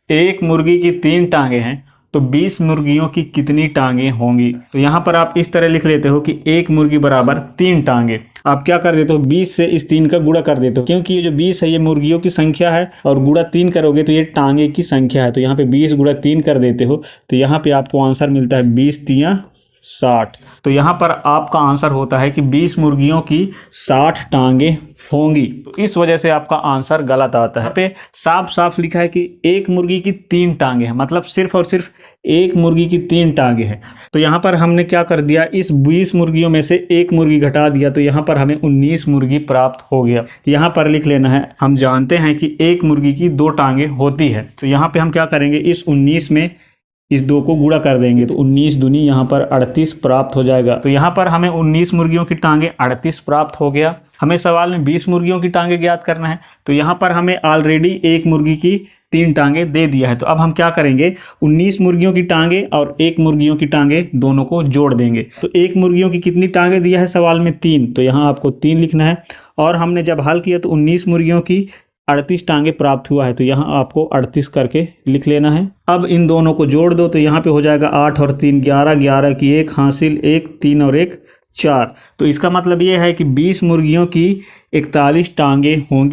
एक मुर्गी की 3 टांगे हैं तो 20 मुर्गियों की कितनी टांगे होंगी। तो यहाँ पर आप इस तरह लिख लेते हो कि एक मुर्गी बराबर 3 टांगे। आप क्या कर देते हो, 20 से इस 3 का गुणा कर देते हो, क्योंकि ये जो 20 है ये मुर्गियों की संख्या है और गुणा 3 करोगे तो ये टांगे की संख्या है। तो यहाँ पे 20 गुणा 3 कर देते हो तो यहाँ पे आपको आंसर मिलता है 20 तियां 60। तो यहाँ पर आपका आंसर होता है कि 20 मुर्गियों की 60 टांगे होंगी। तो इस वजह से आपका आंसर गलत आता है। यहाँ पे साफ साफ लिखा है कि एक मुर्गी की 3 टांगे हैं, मतलब सिर्फ और सिर्फ एक मुर्गी की 3 टांगे हैं। तो यहाँ पर हमने क्या कर दिया, इस 20 मुर्गियों में से एक मुर्गी घटा दिया तो यहाँ पर हमें 19 मुर्गी प्राप्त हो गया। यहाँ पर लिख लेना है, हम जानते हैं कि एक मुर्गी की 2 टांगे होती है। तो यहाँ पे हम क्या करेंगे, इस 19 में इस 2 को गुणा कर देंगे तो 19 दूनी यहाँ पर 38 प्राप्त हो जाएगा। तो यहाँ पर हमें 19 मुर्गियों की टांगे 38 प्राप्त हो गया। हमें सवाल में 20 मुर्गियों की टांगे ज्ञात करना है, तो यहाँ पर हमें ऑलरेडी एक मुर्गी की 3 टांगे दे दिया है। तो अब हम क्या करेंगे, 19 मुर्गियों की टांगे और एक मुर्गियों की टांगे दोनों को जोड़ देंगे। तो एक मुर्गियों की कितनी टांगे दिया है सवाल में, 3, तो यहाँ आपको 3 लिखना है। और हमने जब हल किया तो 19 मुर्गियों की 38 टांगे प्राप्त हुआ है, तो यहाँ आपको 38 करके लिख लेना है। अब इन दोनों को जोड़ दो तो यहाँ पे हो जाएगा 8 और 3 11, 11 की 1 हासिल 1, 3 और 1 4। तो इसका मतलब ये है कि 20 मुर्गियों की 41 टांगे होंगी।